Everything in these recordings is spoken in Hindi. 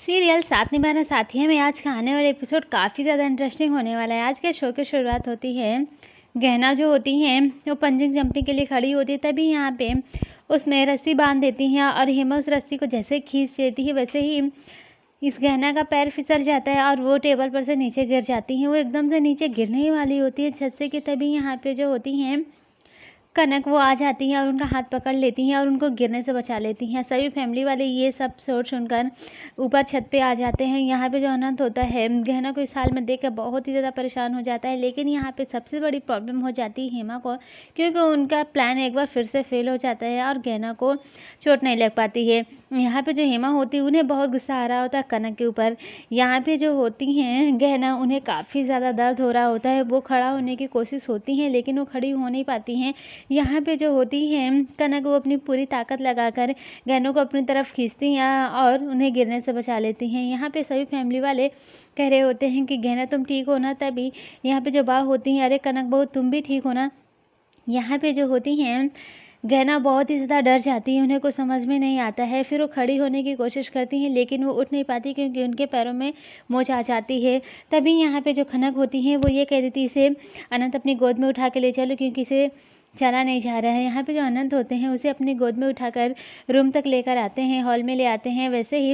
सीरियल साथ निभाना साथिया में आज का आने वाला एपिसोड काफ़ी ज़्यादा इंटरेस्टिंग होने वाला है। आज के शो की शुरुआत होती है, गहना जो होती हैं वो पंजिंग जंपिंग के लिए खड़ी होती है। तभी यहाँ पे उसमें रस्सी बांध देती हैं और हेमा उस रस्सी को जैसे खींच देती है वैसे ही इस गहना का पैर फिसल जाता है और वो टेबल पर से नीचे गिर जाती हैं। वो एकदम से नीचे गिरने ही वाली होती है छत से कि तभी यहाँ पे जो होती हैं कनक वो आ जाती हैं और उनका हाथ पकड़ लेती हैं और उनको गिरने से बचा लेती हैं। सभी फैमिली वाले ये सब सोच सुनकर ऊपर छत पे आ जाते हैं। यहाँ पे जो अनंत होता है गहना को इस हाल में देखकर बहुत ही ज़्यादा परेशान हो जाता है। लेकिन यहाँ पे सबसे बड़ी प्रॉब्लम हो जाती है हेमा को, क्योंकि उनका प्लान एक बार फिर से फेल हो जाता है और गहना को चोट नहीं लग पाती है। यहाँ पे जो हेमा होती है उन्हें बहुत गुस्सा आ रहा होता है कनक के ऊपर। यहाँ पे जो होती हैं गहना, उन्हें काफ़ी ज़्यादा दर्द हो रहा होता है। वो खड़ा होने की कोशिश होती हैं लेकिन वो खड़ी हो नहीं पाती हैं। यहाँ पे जो होती हैं कनक, वो अपनी पूरी ताकत लगाकर गहनों को अपनी तरफ खींचती हैं और उन्हें गिरने से बचा लेती हैं। यहाँ पे सभी फैमिली वाले कह रहे होते हैं कि गहना तुम ठीक हो ना। तभी यहाँ पे जो बात होती हैं, अरे कनक बहू तुम भी ठीक हो ना। यहाँ पे जो होती हैं गहना बहुत ही ज़्यादा डर जाती है, उन्हें कुछ समझ में नहीं आता है। फिर वो खड़ी होने की कोशिश करती हैं लेकिन वो उठ नहीं पाती क्योंकि उनके पैरों में मोच आ जाती है। तभी यहाँ पे जो खनक होती हैं वो ये कह देती इसे अनंत अपनी गोद में उठा के ले चलो क्योंकि इसे चला नहीं जा रहा है। यहाँ पे जो अनंत होते हैं उसे अपनी गोद में उठाकर रूम तक लेकर आते हैं, हॉल में ले आते हैं। वैसे ही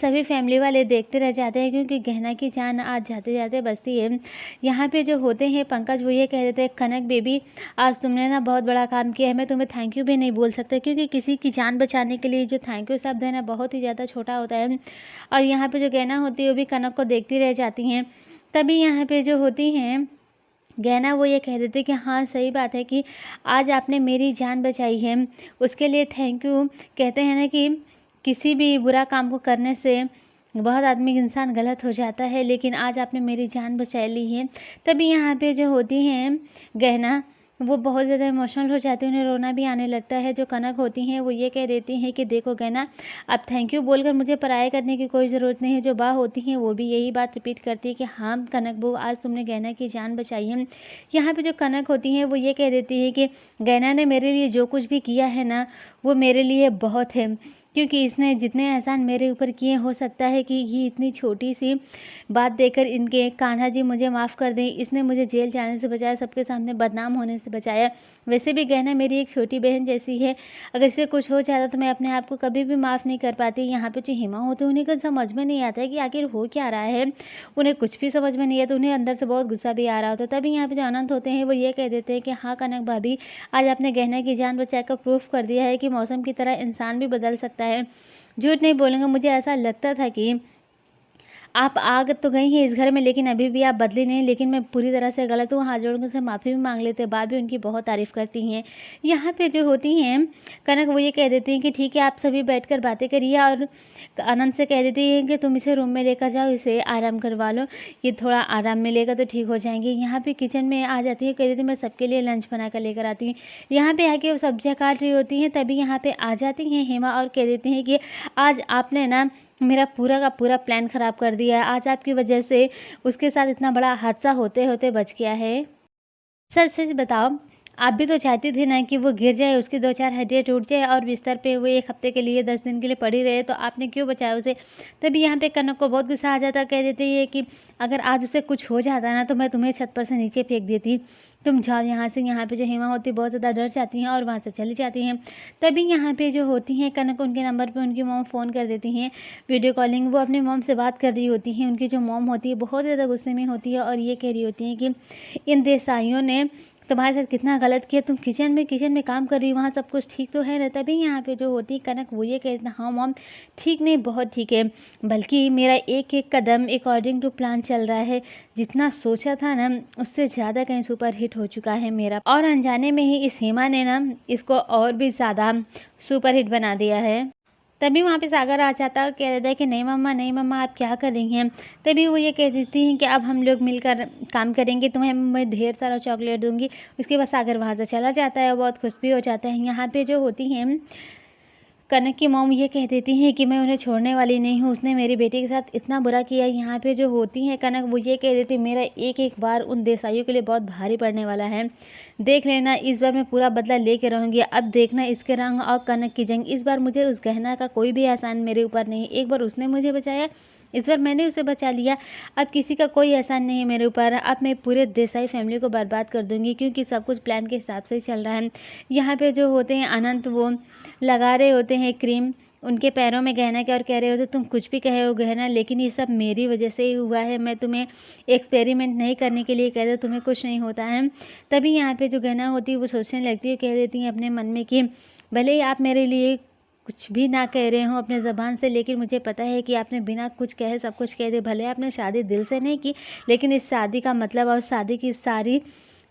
सभी फैमिली वाले देखते रह जाते हैं क्योंकि गहना की जान आज जाते जाते बचती है। यहाँ पे जो होते हैं पंकज, वो ये कह देते हैं कनक बेबी आज तुमने ना बहुत बड़ा काम किया है, मैं तुम्हें थैंक यू भी नहीं बोल सकता क्योंकि किसी की जान बचाने के लिए जो थैंक यू शब्द है ना बहुत ही ज़्यादा छोटा होता है। और यहाँ पे जो गहना होती है वो भी कनक को देखती रह जाती हैं। तभी यहाँ पे जो होती हैं गहना, वो ये कह देते कि हाँ सही बात है कि आज आपने मेरी जान बचाई है, उसके लिए थैंक यू। कहते हैं ना कि किसी भी बुरा काम को करने से बहुत आदमी इंसान गलत हो जाता है, लेकिन आज आपने मेरी जान बचा ली है। तभी यहाँ पे जो होती हैं गहना, वो बहुत ज़्यादा इमोशनल हो जाती है, उन्हें रोना भी आने लगता है। जो कनक होती हैं वो ये कह देती हैं कि देखो गहना, अब थैंक यू बोलकर मुझे पराया करने की कोई ज़रूरत नहीं है। जो बा होती हैं वो भी यही बात रिपीट करती है कि हाँ कनक बहू आज तुमने गहना की जान बचाई है। यहाँ पे जो कनक होती हैं वो ये कह देती है कि गहना ने मेरे लिए जो कुछ भी किया है ना वो मेरे लिए बहुत है, क्योंकि इसने जितने एहसान मेरे ऊपर किए, हो सकता है कि ये इतनी छोटी सी बात देकर इनके कान्हा जी मुझे माफ़ कर दें। इसने मुझे जेल जाने से बचाया, सबके सामने बदनाम होने से बचाया। वैसे भी गहना मेरी एक छोटी बहन जैसी है, अगर इसे कुछ हो जाता तो मैं अपने आप को कभी भी माफ़ नहीं कर पाती। यहाँ पे जो हेमा होती है उन्हें कुछ समझ में नहीं आता है कि आखिर हो क्या रहा है, उन्हें कुछ भी समझ में नहीं आता। उन्हें अंदर से बहुत गुस्सा भी आ रहा होता है। तभी यहाँ पे जो अनंत होते हैं वो ये कह देते हैं कि हाँ कनक भाभी, आज आपने गहना की जान बचाकर प्रूफ कर दिया है कि मौसम की तरह इंसान भी बदल सकता है। झूठ नहीं बोलूँगा, मुझे ऐसा लगता था कि आप आ तो गई हैं इस घर में लेकिन अभी भी आप बदली नहीं, लेकिन मैं पूरी तरह से गलत हूँ। हाथ जोड़कर से माफ़ी भी मांग लेते, बाद भी उनकी बहुत तारीफ़ करती हैं। यहाँ पे जो होती हैं कनक, वो ये कह देती हैं कि ठीक है आप सभी बैठकर बातें करिए, और आनंद से कह देती है कि तुम इसे रूम में लेकर जाओ, इसे आराम करवा लो, ये थोड़ा आराम मिलेगा तो ठीक हो जाएंगे। यहाँ पे किचन में आ जाती है, कह देती मैं सबके लिए लंच बना कर लेकर आती हूँ। यहाँ पे आके वो सब्जियाँ काट रही होती हैं, तभी यहाँ पे आ जाती हैं हेमा और कह देती हैं कि आज आपने ना मेरा पूरा का पूरा प्लान ख़राब कर दिया है। आज आपकी वजह से उसके साथ इतना बड़ा हादसा होते होते बच गया है। सच सच बताओ, आप भी तो चाहती थी ना कि वो गिर जाए, उसकी 2-4 हड्डियाँ टूट जाए और बिस्तर पे वो 1 हफ्ते के लिए 10 दिन के लिए पड़ी रहे, तो आपने क्यों बचाया उसे। तभी यहाँ पे कनक को बहुत गुस्सा आ जाता, कह देती है कि अगर आज उसे कुछ हो जाता ना तो मैं तुम्हें छत पर से नीचे फेंक देती, तुम जाओ यहाँ से। यहाँ पे जो हेमा होती बहुत ज़्यादा डर जाती हैं और वहाँ से चली जाती हैं। तभी यहाँ पे जो होती हैं कनक, उनके नंबर पे उनकी मॉम फ़ोन कर देती हैं, वीडियो कॉलिंग। वो अपनी मॉम से बात कर रही होती हैं। उनकी जो मॉम होती है बहुत ज़्यादा गुस्से में होती है और ये कह रही होती हैं कि इन देसाइयों ने तुम्हारे साथ कितना गलत किया, तुम किचन में काम कर रही हो, वहाँ सब कुछ ठीक तो है ना। तभी यहाँ पे जो होती है कनक, वो ये कहती है हाँ मॉम ठीक नहीं बहुत ठीक है, बल्कि मेरा एक एक कदम अकॉर्डिंग टू प्लान चल रहा है। जितना सोचा था ना उससे ज़्यादा कहीं सुपर हिट हो चुका है मेरा, और अनजाने में ही इस हेमा ने ना इसको और भी ज़्यादा सुपर हिट बना दिया है। तभी वहाँ पे सागर आ जाता है और कह देता है कि नहीं मम्मा आप क्या कर रही हैं। तभी वो ये कह देती हैं कि अब हम लोग मिलकर काम करेंगे, तुम्हें मैं ढेर सारा चॉकलेट दूंगी। उसके बाद सागर वहाँ से चला जाता है और बहुत खुश भी हो जाता है। यहाँ पे जो होती हैं कनक की मॉम ये कह देती हैं कि मैं उन्हें छोड़ने वाली नहीं हूँ, उसने मेरी बेटी के साथ इतना बुरा किया। यहाँ पे जो होती हैं कनक, वो ये कह देती मेरा एक एक बार उन देसाइयों के लिए बहुत भारी पड़ने वाला है। देख लेना, इस बार मैं पूरा बदला लेके रहूँगी। अब देखना इसके रंग और कनक की जंग। इस बार मुझे उस गहना का कोई भी एहसान मेरे ऊपर नहीं। एक बार उसने मुझे बचाया, इस बार मैंने उसे बचा लिया। अब किसी का कोई एहसान नहीं है मेरे ऊपर। अब मैं पूरे देसाई फैमिली को बर्बाद कर दूंगी, क्योंकि सब कुछ प्लान के हिसाब से ही चल रहा है। यहाँ पे जो होते हैं अनंत, वो लगा रहे होते हैं क्रीम उनके पैरों में गहना के, और कह रहे होते तुम कुछ भी कहे हो गहना, लेकिन ये सब मेरी वजह से ही हुआ है। मैं तुम्हें एक्सपेरिमेंट नहीं करने के लिए कहते, तुम्हें कुछ नहीं होता है। तभी यहाँ पे जो गहना होती है वो सोचने लगती है, कह देती है अपने मन में कि भले ही आप मेरे लिए कुछ भी ना कह रहे हो अपने ज़बान से, लेकिन मुझे पता है कि आपने बिना कुछ कहे सब कुछ कह दे। भले आपने शादी दिल से नहीं की, लेकिन इस शादी का मतलब और शादी की सारी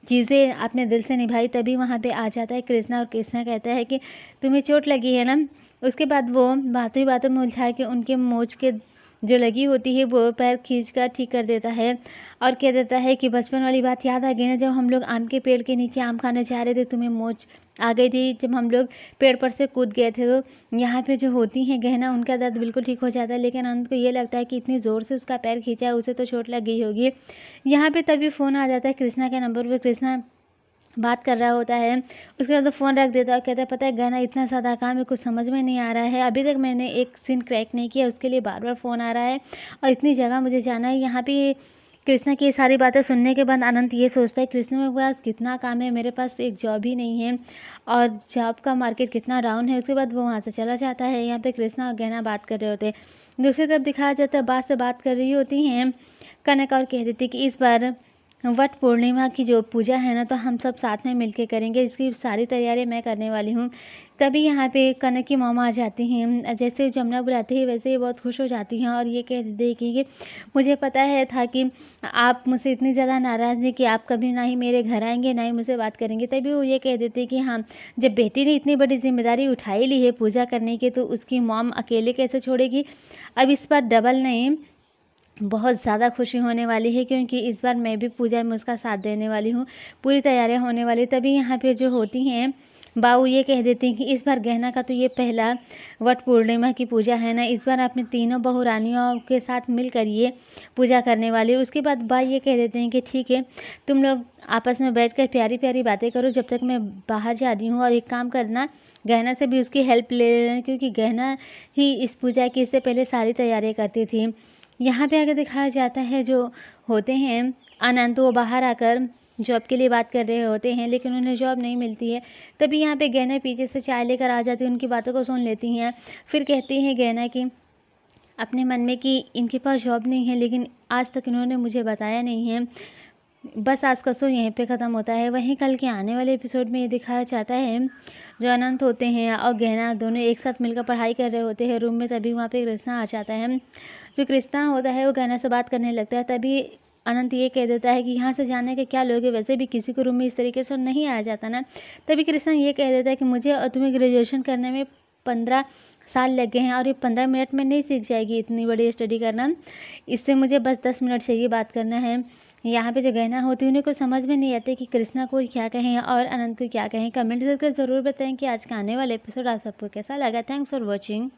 चीज़ें आपने दिल से निभाई। तभी वहाँ पे आ जाता है कृष्णा, और कृष्णा कहता है कि तुम्हें चोट लगी है ना। उसके बाद वो बातों ही बातों में उलझा के उनके मोच के जो लगी होती है वो पैर खींच कर ठीक कर देता है, और कह देता है कि बचपन वाली बात याद आ गई ना, जब हम लोग आम के पेड़ के नीचे आम खाने जा रहे थे, तुम्हें मोच आ गई थी जब हम लोग पेड़ पर से कूद गए थे। तो यहाँ पे जो होती हैं गहना, उनका दर्द बिल्कुल ठीक हो जाता है, लेकिन अनंत को ये लगता है कि इतनी ज़ोर से उसका पैर खींचा है, उसे तो चोट लग गई होगी। यहाँ पे तभी फ़ोन आ जाता है कृष्णा के नंबर पर। कृष्णा बात कर रहा होता है, उसके बाद तो फ़ोन रख देता है और कहता है पता है गहना इतना ज़्यादा काम है, कुछ समझ में नहीं आ रहा है। अभी तक मैंने एक सीन क्रैक नहीं किया, उसके लिए बार बार फ़ोन आ रहा है, और इतनी जगह मुझे जाना है। यहाँ पे कृष्णा की सारी बातें सुनने के बाद अनंत ये सोचता है कृष्णा मेरे पास कितना काम है, मेरे पास एक जॉब ही नहीं है, और जॉब का मार्केट कितना डाउन है। उसके बाद वो वहाँ से चला जाता है। यहाँ पे कृष्णा और गहना बात कर रहे होते हैं। दूसरी तरफ दिखाया जाता है बात से बात कर रही होती हैं कनक, और कह देती कि इस बार वट पूर्णिमा की जो पूजा है ना, तो हम सब साथ में मिलके करेंगे, इसकी सारी तैयारियां मैं करने वाली हूँ। तभी यहाँ पे कनक की मामा आ जाती हैं। जैसे जमुना बुलाती है वैसे ही बहुत खुश हो जाती हैं, और ये कह देती है कि मुझे पता है था कि आप मुझसे इतनी ज़्यादा नाराज़ हैं कि आप कभी ना ही मेरे घर आएंगे ना ही मुझसे बात करेंगे। तभी वो ये कह देती है कि हाँ, जब बेटी ने इतनी बड़ी जिम्मेदारी उठाई ली है पूजा करने की, तो उसकी मॉम अकेले कैसे छोड़ेगी। अब इस बार डबल नहीं, बहुत ज़्यादा खुशी होने वाली है, क्योंकि इस बार मैं भी पूजा में उसका साथ देने वाली हूँ। पूरी तैयारियां होने वाली। तभी यहाँ पे जो होती हैं बाऊ ये कह देती हैं कि इस बार गहना का तो ये पहला वट पूर्णिमा की पूजा है ना, इस बार अपनी तीनों बहू रानियों के साथ मिलकर ये पूजा करने वाली है। उसके बाद बा ये कह देते हैं कि ठीक है, तुम लोग आपस में बैठ कर प्यारी प्यारी बातें करो, जब तक मैं बाहर जा रही हूँ। और एक काम करना, गहना से भी उसकी हेल्प ले लेना, क्योंकि गहना ही इस पूजा की इससे पहले सारी तैयारियाँ करती थी। यहाँ पे आगे दिखाया जाता है जो होते हैं अनंत, वो बाहर आकर जॉब के लिए बात कर रहे होते हैं, लेकिन उन्हें जॉब नहीं मिलती है। तभी यहाँ पे गहना पीछे से चाय लेकर आ जाती है, उनकी बातों को सुन लेती हैं। फिर कहती हैं गहना कि अपने मन में कि इनके पास जॉब नहीं है, लेकिन आज तक इन्होंने मुझे बताया नहीं है। बस आज का शो यहीं पे ख़त्म होता है। वहीं कल के आने वाले एपिसोड में ये दिखाया जाता है जो अनंत होते हैं और गहना दोनों एक साथ मिलकर पढ़ाई कर रहे होते हैं रूम में। तभी वहाँ पे कृष्णा आ जाता है। जो कृष्णा होता है वो गहना से बात करने लगता है। तभी अनंत ये कह देता है कि यहाँ से जाने के क्या लोगे, वैसे भी किसी को रूम में इस तरीके से नहीं आया जाता ना। तभी कृष्णा ये कह देता है कि मुझे और तुम्हें ग्रेजुएशन करने में 15 साल लग गए हैं, और ये 15 मिनट में नहीं सीख जाएगी इतनी बड़ी स्टडी करना। इससे मुझे बस 10 मिनट चाहिए बात करना है। यहाँ पे जो गहना होती है उन्हें को समझ में नहीं आते कि कृष्णा को क्या कहें और अनंत को क्या कहें। कमेंट करके ज़रूर बताएं कि आज का आने वाला एपिसोड आप सबको कैसा लगा। Thanks for watching.